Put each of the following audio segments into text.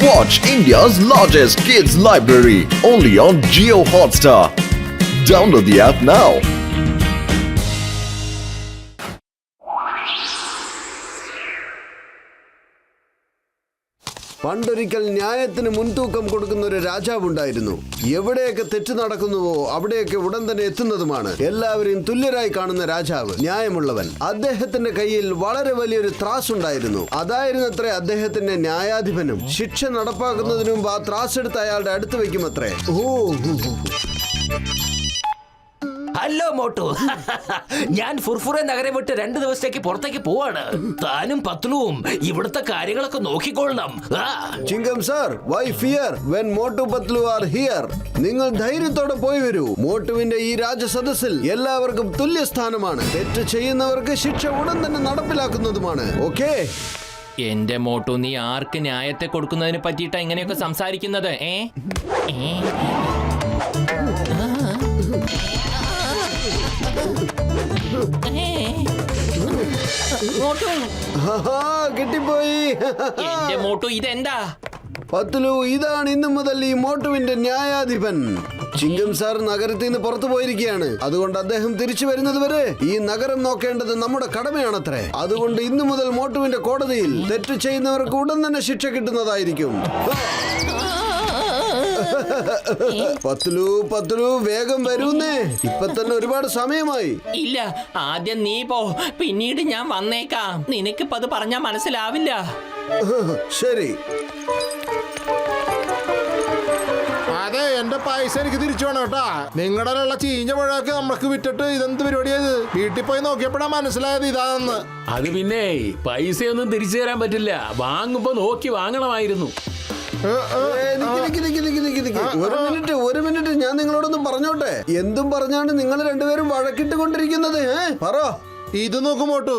Watch India's largest kids library only on Jio Hotstar. Download the app now. പണ്ടൊരിക്കൽ ന്യായത്തിന് മുൻതൂക്കം കൊടുക്കുന്ന ഒരു രാജാവുണ്ടായിരുന്നു. എവിടെയൊക്കെ തെറ്റ് നടക്കുന്നുവോ അവിടെയൊക്കെ ഉടൻ തന്നെ എത്തുന്നതുമാണ്. എല്ലാവരെയും തുല്യരായി കാണുന്ന രാജാവ്, ന്യായമുള്ളവൻ. അദ്ദേഹത്തിന്റെ കയ്യിൽ വളരെ വലിയൊരു ത്രാസ് ഉണ്ടായിരുന്നു. അതായിരുന്നത്രേ അദ്ദേഹത്തിന്റെ ന്യായാധിപനും. ശിക്ഷ നടപ്പാക്കുന്നതിന് മുമ്പ് ആ ത്രാസ് എടുത്ത് അയാളുടെ അടുത്ത് വെക്കുമത്രേ. ഹലോ മോട്ടു, ഞാൻ ഫുർഫുറെ നഗരം വിട്ട് 2 ദിവസത്തേക്ക് പുറത്തേക്ക് പോവാണ്. താനും പത്ലുവും ഇവിടുത്തെ കാര്യങ്ങളൊക്കെ നോക്കിക്കൊള്ളണം. Chingam sir, why fear when Motu Patlu are here? നിങ്ങൾ ധൈര്യത്തോടെ പോയി വരൂ. മോട്ടുവിന്റെ ഈ രാജസദസ്സിൽ എല്ലാവർക്കും തുല്യ സ്ഥാനമാണ്. തെറ്റ് ചെയ്യുന്നവർക്ക് ശിക്ഷ ഉടൻ തന്നെ നടപ്പിലാക്കുന്നതുമാണ്. ഓക്കേ? എന്റെ മോട്ടു, നീ ആർക്ക് ന്യായത്തെ കൊടുക്കുന്നതിനെ പറ്റിയിട്ടാ ഇങ്ങനെയൊക്കെ സംസാരിക്കുന്നത്? കിട്ടിപ്പോയി. എന്റെ മോട്ടു, ഇതെന്താ? പത്ലു, ഇതാണ് ഇന്നു മുതൽ ഈ മോട്ടുവിന്റെ ന്യായാധിപൻ. ചിങ്കം സാർ നഗരത്തിൽ നിന്ന് പുറത്തു പോയിരിക്കുകയാണ്. അതുകൊണ്ട് അദ്ദേഹം തിരിച്ചു വരുന്നത് വരെ ഈ നഗരം നോക്കേണ്ടത് നമ്മുടെ കടമയാണത്രേ. അതുകൊണ്ട് ഇന്നു മുതൽ മോട്ടുവിന്റെ കോടതിയിൽ തെറ്റ് ചെയ്യുന്നവർക്ക് ഉടൻ തന്നെ ശിക്ഷ കിട്ടുന്നതായിരിക്കും. പത്ലു വേഗം വരൂന്നേ. ഇപ്പൊ തന്നെ ഒരുപാട് സമയമായി. ഇല്ല, ആദ്യം നീ പോ, പിന്നീട് ഞാൻ വന്നേക്കാം. നിനക്കിപ്പോ അത് പറഞ്ഞാൽ മനസ്സിലാവില്ല. ശരി. അതെ, എന്റെ പൈസ എനിക്ക് തിരിച്ചു വേണം കേട്ടാ. നിങ്ങളുടെ ചീഞ്ഞ പഴമൊക്കെ നമുക്ക് വിറ്റിട്ട് ഇതെന്ത് പരിപാടിയത്? വീട്ടിൽ പോയി നോക്കിയപ്പോഴാ മനസ്സിലായത് ഇതാണെന്ന്. അത് പിന്നെ പൈസയൊന്നും തിരിച്ചു തരാൻ പറ്റില്ല. വാങ്ങുമ്പോ നോക്കി വാങ്ങണമായിരുന്നു. ഒരു മിനിറ്റ്, ഞാൻ നിങ്ങളോടൊന്നും പറഞ്ഞോട്ടെ. എന്തും പറഞ്ഞാണ് നിങ്ങൾ രണ്ടുപേരും വഴക്കിട്ട് കൊണ്ടിരിക്കുന്നത്? പറ. ഇത് നോക്കുമോട്ടു,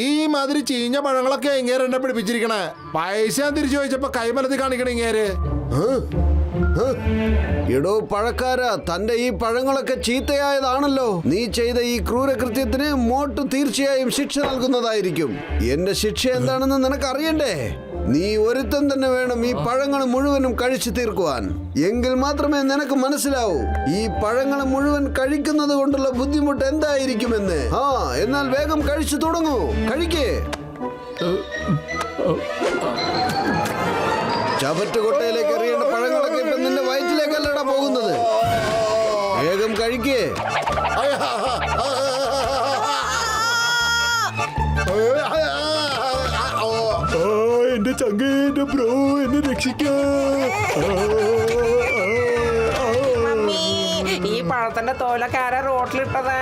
ഈ മാതിരി ചീഞ്ഞ പഴങ്ങളൊക്കെ ഇങ്ങേര് എന്നെ പിടിപ്പിച്ചിരിക്കണേ. പൈസ ഞാൻ തിരിച്ചു ചോദിച്ചപ്പോ കൈമലത്തി കാണിക്കണ ഇങ്ങേര്. എടോ പഴക്കാരാ, തന്റെ ഈ പഴങ്ങളൊക്കെ ചീത്തയായതാണല്ലോ. നീ ചെയ്ത ഈ ക്രൂരകൃത്യത്തിന് മോട്ടു തീർച്ചയായും ശിക്ഷ നൽകുന്നതായിരിക്കും. എന്റെ ശിക്ഷ എന്താണെന്ന് നിനക്ക് അറിയണ്ടേ? നീ ഒരുത്തൻ തന്നെ വേണം ഈ പഴങ്ങൾ മുഴുവനും കഴിച്ചു തീർക്കുവാൻ. എങ്കിൽ മാത്രമേ നിനക്ക് മനസ്സിലാവൂ ഈ പഴങ്ങൾ മുഴുവൻ കഴിക്കുന്നത് കൊണ്ടുള്ള ബുദ്ധിമുട്ട് എന്തായിരിക്കുമെന്ന്. എന്നാൽ വേഗം കഴിച്ചു തുടങ്ങൂ. കഴിക്കേ. ചവറ്റുകൊട്ടയിലേക്ക് എറിയേണ്ട പഴങ്ങളൊക്കെ ഇപ്പൊ നിന്റെ വയറ്റിലേക്കല്ലടാ പോകുന്നത്. വേഗം കഴിക്കേ. എന്റെ ചങ്കേ, എന്റെ ബ്രോ, എന്നെ രക്ഷിക്കാ. ഈ പഴത്തിന്റെ തോലൊക്കെ ആരാ റോട്ടിലിട്ടത്?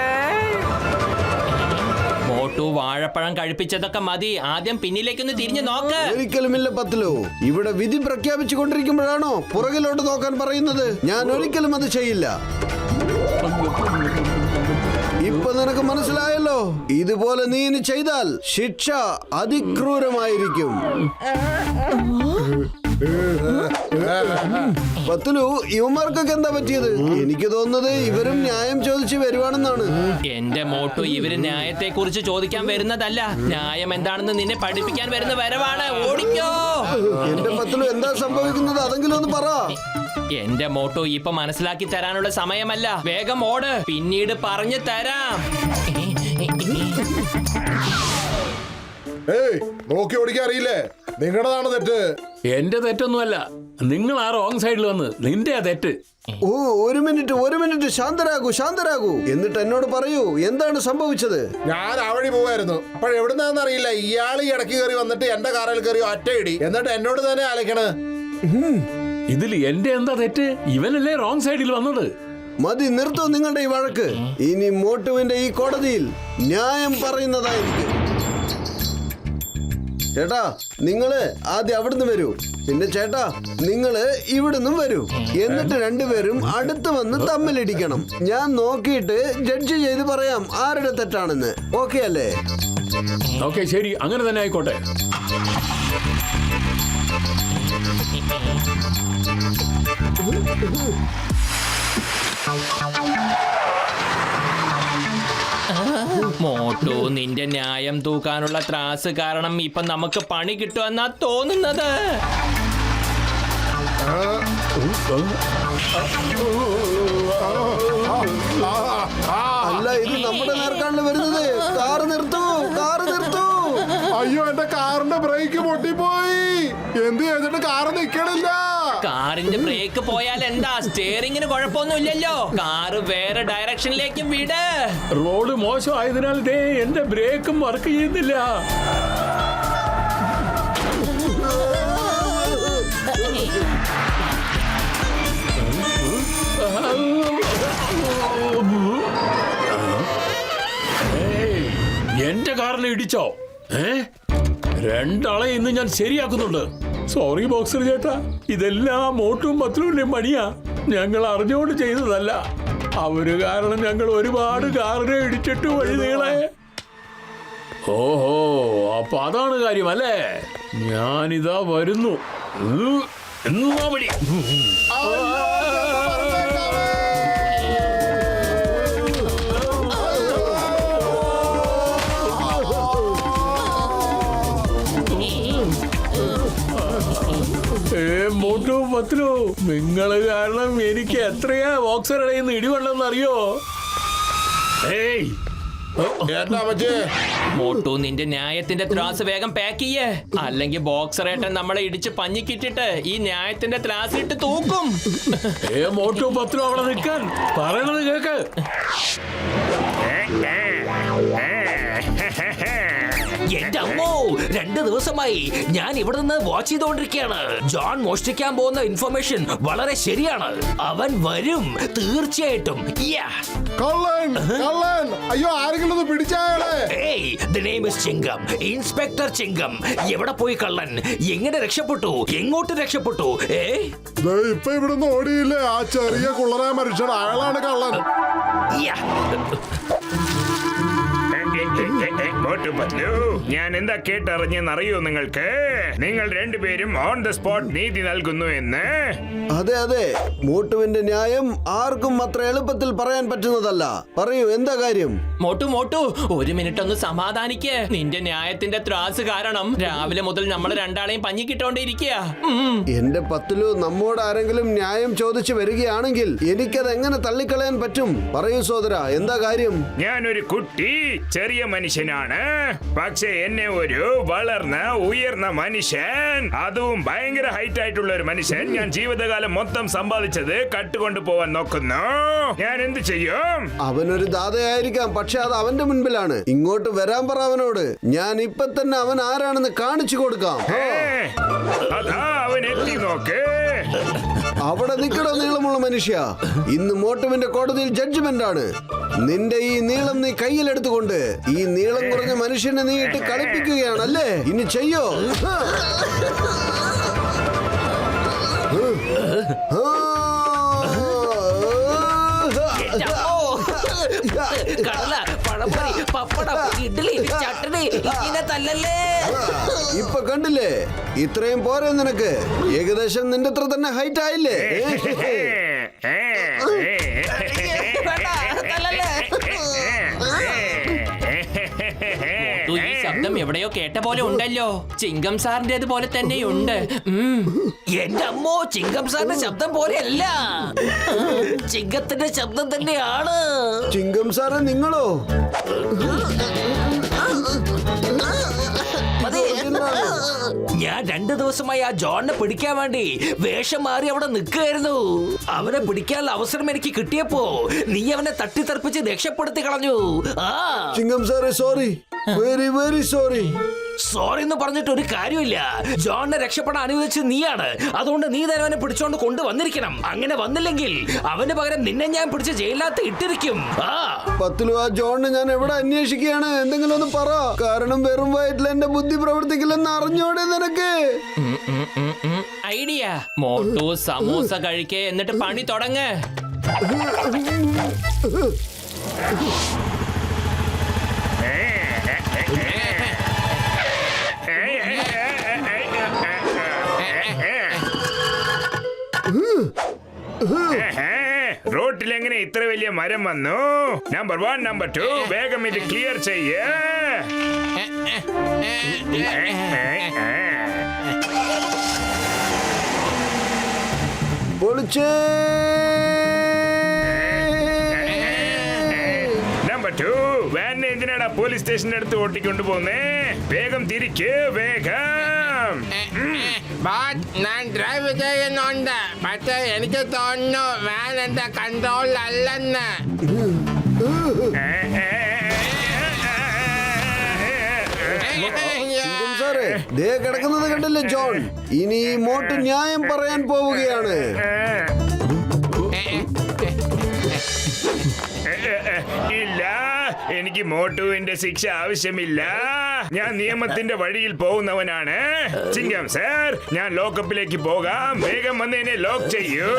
മോട്ടു, വാഴപ്പഴം കഴിപ്പിച്ചതൊക്കെ മതി. ആദ്യം പിന്നിലേക്കൊന്ന് തിരിഞ്ഞു നോക്ക്. ഒരിക്കലുമില്ല പത്ലു. ഇവിടെ വിധി പ്രഖ്യാപിച്ചു കൊണ്ടിരിക്കുമ്പോഴാണോ പുറകിലോട്ട് നോക്കാൻ പറയുന്നത്? ഞാൻ ഒരിക്കലും അത് ചെയ്യില്ല. ഇപ്പൊ നിനക്ക് മനസ്സിലായല്ലോ. ഇതുപോലെ നീ ഇനി ചെയ്താൽ ശിക്ഷ അതിക്രൂരമായിരിക്കും. പത്ലു, ഇവന്മാർക്കൊക്കെ എന്താ പറ്റിയത്? എനിക്ക് തോന്നുന്നത് ഇവരും ന്യായം ചോദിച്ച് വരുവാണെന്നാണ്. എന്റെ മോട്ടു, ഇവര് ന്യായത്തെ കുറിച്ച് ചോദിക്കാൻ വരുന്നതല്ല, ന്യായം എന്താണെന്ന് നിന്നെ പഠിപ്പിക്കാൻ വരുന്ന വരവാണ്. ഓടിക്കോ. എന്റെ പത്ലു, എന്താ സംഭവിക്കുന്നത്? അതെങ്കിലും ഒന്ന് പറ. എന്റെ മോട്ടു, ഇപ്പൊ മനസ്സിലാക്കി തരാനുള്ള സമയമല്ല. വേഗം ഓട്, പിന്നീട് പറഞ്ഞു തരാം. നോക്കി ഓടിക്കാൻ അറിയില്ലേ? നിങ്ങളുടേതാണ് തെറ്റ്. എന്റെ തെറ്റൊന്നുമല്ല, നിങ്ങൾ ആ റോങ് സൈഡിൽ വന്ന് നിന്റെ തെറ്റ്. ഒരു മിനിറ്റ്, ശാന്തരാകൂ. എന്നിട്ട് എന്നോട് പറയൂ, എന്താണ് സംഭവിച്ചത്? ഞാൻ ആ വഴി പോവായിരുന്നു. അപ്പോൾ എവിടുന്നാന്ന് അറിയില്ല, ഇയാൾ ഈ ഇടയ്ക്ക് കയറി വന്നിട്ട് എന്റെ കാറിൽ കയറി ഒറ്റയിടി. എന്നിട്ട് എന്നോട് തന്നെ അലക്കണ്. ഇതിൽ എന്റെ എന്താ തെറ്റ്? ഇവനല്ലേ റോങ് സൈഡിൽ വന്നത്. മതി, നിർത്തോ നിങ്ങളുടെ ഈ വഴക്ക്. ഇനി മോട്ടുവിന്റെ ഈ കോടതിയിൽ ന്യായം പറയുന്നതായിരിക്കും. ചേട്ടാ, നിങ്ങള് ആദ്യം അവിടുന്ന് വരൂ. പിന്നെ ചേട്ടാ, നിങ്ങള് ഇവിടുന്നും വരൂ. എന്നിട്ട് രണ്ടുപേരും അടുത്ത് വന്ന് തമ്മിലിടിക്കണം. ഞാൻ നോക്കിയിട്ട് ജഡ്ജ് ചെയ്ത് പറയാം ആരുടെ തെറ്റാണെന്ന്. ഓക്കെ അല്ലേ? ഓക്കെ, ശരി, അങ്ങനെ തന്നെ ആയിക്കോട്ടെ. മോട്ടു, നിന്റെ ന്യായം തൂക്കാനുള്ള ത്രാസ് കാരണം ഇപ്പൊ നമുക്ക് പണി കിട്ടുമെന്നാ തോന്നുന്നത്. അല്ല, ഇത് നമ്മുടെ നേർക്കാണല്ലോ വരുന്നത്. കാറ് നിർത്തൂ, കാറ് നിർത്തൂ. അയ്യോ, എന്റെ കാറിന്റെ ബ്രേക്ക് പൊട്ടിപ്പോയി. എന്ത് ചെയ്തിട്ട് കാറ് നിക്കണില്ല. കാറിന്റെ ബ്രേക്ക് പോയാൽ എന്താ, സ്റ്റിയറിംഗിന് കുഴപ്പമൊന്നുമില്ലല്ലോ. കാറ് വേറെ ഡയറക്ഷനിലേക്കും വിട്. റോഡ് മോശമായതിനാൽ ദേ എന്റെ ബ്രേക്കും വർക്ക് ചെയ്യുന്നില്ല. ഏയ്, എന്റെ കാറിനെ ഇടിച്ചോ? രണ്ടാളെ ഇന്ന് ഞാൻ ശരിയാക്കുന്നുണ്ട്. സോറി ബോക്സർ ചേട്ടാ, ഇതെല്ലാം മോട്ടും പത്ലുവിന്റെ പണിയാ. ഞങ്ങൾ അറിഞ്ഞുകൊണ്ട് ചെയ്തതല്ല. അവര് കാരണം ഞങ്ങൾ ഒരുപാട് കാറിനെ ഇടിച്ചിട്ട് വഴി നീളെ. ഓഹോ, അപ്പൊ അതാണ് കാര്യം അല്ലേ? ഞാനിതാ വരുന്നു. എന്നാ വഴി. മോട്ടു പത്രു, നിങ്ങള് കാരണം എനിക്ക് എത്രയാ ബോക്സറുടെ ഇടിവെള്ളം അറിയോ? ഏയ്, എന്താ പറ്റേ? മോട്ടു, നിന്റെ ന്യായത്തിന്റെ ത്രാസ് വേഗം പാക്ക് ചെയ്യേ, അല്ലെങ്കിൽ ബോക്സറേട്ടൻ നമ്മളെ ഇടിച്ച് പഞ്ഞിക്കിട്ടിട്ട് ഈ ന്യായത്തിന്റെ ത്രാസിട്ട് തൂക്കും. മോട്ടു പത്രു, അവിടെ നിൽക്കാൻ പറയണത് കേക്ക്. എന്റെ അമ്മോ, 2 ദിവസമായി ഞാൻ ഇവിടെ നിന്ന് വാച്ച് ചെയ്തുകൊണ്ടിരിക്കുകയാണ്. ജോൺ മോഷ്ടിക്കാൻ പോകുന്ന ഇൻഫർമേഷൻ വളരെ ശരിയാണ്. അവൻ വരും തീർച്ചയായിട്ടും. കള്ളൻ, കള്ളൻ. അയ്യോ, ആരെങ്കിലും ഒന്ന് പിടിച്ചാളെ. The name is Chingam, inspector Chingam. എവിടെ പോയി കള്ളൻ? എങ്ങനെ രക്ഷപ്പെട്ടു? എങ്ങോട്ട് രക്ഷപ്പെട്ടു? ഇപ്പൊ ഇവിടുന്ന് ഓടിയില്ലേ ആ ചെറിയ കുള്ളനായ മനുഷ്യൻ, അയാളാണ് കള്ളൻ. ഞാൻ എന്താ കേട്ടറിഞ്ഞെന്നറിയോ നിങ്ങൾക്ക്? നിങ്ങൾ രണ്ടുപേരും ഓൺ ദ സ്പോട്ട് നീതി നൽകുന്നു എന്ന്. അതെ അതെ, മോട്ടുവിന്റെ ന്യായം ആർക്കും അത്ര എളുപ്പത്തിൽ പറയാൻ പറ്റുന്നതല്ല. പറയൂ, എന്താ കാര്യം? മോട്ടു, ഒരു മിനിറ്റ് ഒന്ന് സമാധാനിക്ക്. നിന്റെ ന്യായത്തിന്റെ ത്രാസ് കാരണം രാവിലെ മുതൽ നമ്മൾ രണ്ടാളെയും പഞ്ഞിക്കിട്ടോണ്ടിരിക്കുക. എന്റെ പത്തിലു, നമ്മോട് ആരെങ്കിലും ന്യായം ചോദിച്ചു വരികയാണെങ്കിൽ എനിക്കത് എങ്ങനെ തള്ളിക്കളയാൻ പറ്റും? പറയൂ സോദര, എന്താ കാര്യം? ഞാനൊരു കുട്ടി ചെറിയ മനുഷ്യനാണ്, പക്ഷെ എന്നെ ഒരു വളർന്ന ഉയർന്ന മനുഷ്യൻ, അതും ഭയങ്കര ഹൈറ്റ് ആയിട്ടുള്ള ഒരു മനുഷ്യൻ, ഞാൻ ജീവിതകാലം മൊത്തം സമ്പാദിച്ചത് കട്ടുകൊണ്ടു പോവാൻ നോക്കുന്നു. ഞാൻ എന്ത് ചെയ്യും? അവനൊരു ദാതയായിരിക്കാം, പക്ഷെ അത് അവന്റെ മുൻപിലാണ്. ഇങ്ങോട്ട് വരാൻ പറ അവനോട്. ഞാൻ ഇപ്പൊ തന്നെ അവൻ ആരാണെന്ന് കാണിച്ചു കൊടുക്കാം. അതാ അവൻ എത്തി നോക്ക്. അവിടെ നിൽക്കണോ നീളമുള്ള മനുഷ്യ? ഇന്ന് മോട്ടുവിന്റെ കോടതിയിൽ ജഡ്ജ്മെന്റ് ആണ്. നിന്റെ ഈ നീളം നീ കയ്യിലെടുത്തുകൊണ്ട് ഈ നീളം കുറഞ്ഞ മനുഷ്യനെ നീ ഇട്ട് കളിപ്പിക്കുകയാണല്ലേ? ഇനി ചെയ്യോ? കടല, പഴംപൊരി, പപ്പടം, ഇഡ്ഡലി, ചട്ടണി, ഇതിനെ തല്ലല്ലേ. ഇപ്പൊ കണ്ടില്ലേ, ഇത്രയും പോരെ നിനക്ക്? ഏകദേശം നിന്റെ അത്ര തന്നെ ഹൈറ്റ് ആയില്ലേ? ഈ ശബ്ദം എവിടെയോ കേട്ട പോലെ ഉണ്ടല്ലോ. ചിങ്കം സാറിന്റെ പോലെ തന്നെയുണ്ട്. എന്റെ അമ്മോ, ചിങ്കം സാറിന്റെ ശബ്ദം പോലെയല്ല, ചിങ്കത്തിന്റെ ശബ്ദം തന്നെയാണ്. ചിങ്കം സാറ് നിങ്ങളോ? ഞാൻ 2 ദിവസമായി ആ ജോണിനെ പിടിക്കാൻ വേണ്ടി വേഷം മാറി അവിടെ നിൽക്കുകയായിരുന്നു. അവനെ പിടിക്കാനുള്ള അവസരം എനിക്ക് കിട്ടിയപ്പോ നീ അവനെ തട്ടിത്തെറിപ്പിച്ച് രക്ഷപ്പെടുത്തി കളഞ്ഞു. ചിങ്കം സാറേ, sorry, very very sorry. Sorry എന്ന് പറഞ്ഞിട്ട് ഒരു കാര്യമില്ല. ജോണിനെ രക്ഷപ്പെടാൻ അനുവദിച്ചത് നീയാണ്. അതുകൊണ്ട് നീ തന്നെ അവനെ പിടിച്ചോണ്ട് കൊണ്ടുവന്നിരിക്കണം. അങ്ങനെ വന്നില്ലെങ്കിൽ അവന് പകരം നിന്നെ ഞാൻ പിടിച്ച് ജയിലിനകത്ത് ഇട്ടിരിക്കും. പത്തിലു, ആ ജോണിനെ ഞാൻ എവിടെ അന്വേഷിക്കുകയാണ്? എന്തെങ്കിലും ഒന്ന് പറ. കാരണം വെറും വയറ്റിൽ എന്റെ ബുദ്ധി പ്രവർത്തിക്കില്ലെന്ന് അറിഞ്ഞോടെ നിനക്ക്? ഐഡിയ. മോട്ടു, സമൂസ കഴിക്കേ, എന്നിട്ട് പണി തുടങ്ങ്. റോട്ടിൽ എങ്ങനെ ഇത്ര വലിയ മരം വന്നു? നമ്പർ 1, നമ്പർ 2, വേഗം ഇത് ക്ലിയർ ചെയ്യേ. പൊളിച്ചേ. നമ്പർ 2 വാനിനെ എന്തിനാടാ പോലീസ് സ്റ്റേഷന്റെ അടുത്ത് ഓട്ടിക്കൊണ്ടു പോന്നേ? വേഗം തിരിക്ക്, വേഗം. ഞാൻ ഡ്രൈവ് ചെയ്യുന്നുണ്ട്, പക്ഷേ എനിക്ക് തോന്നുന്നു വാൻ എന്റെ കൺട്രോളിലല്ലെന്ന്. സിംഗം സാറേ, ദേ കിടക്കുന്നത് കണ്ടില്ലേ ജോൺ? ഇനി ഈ മോട്ട് ന്യായം പറയാൻ പോവുകയാണ്. ഇല്ല, എനിക്ക് മോട്ടുവിന്റെ ശിക്ഷ ആവശ്യമില്ല. ഞാൻ നിയമത്തിന്റെ വഴിയിൽ പോകുന്നവനാണ്. ചിങ്കം സാർ, ഞാൻ ലോക്കപ്പിലേക്ക് പോകാം. വേഗം വന്ന് എന്നെ ലോക്ക് ചെയ്യൂ.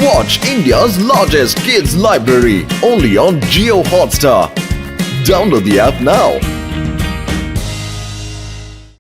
Watch India's largest kids library only on Geo Hotstar. Download the app now.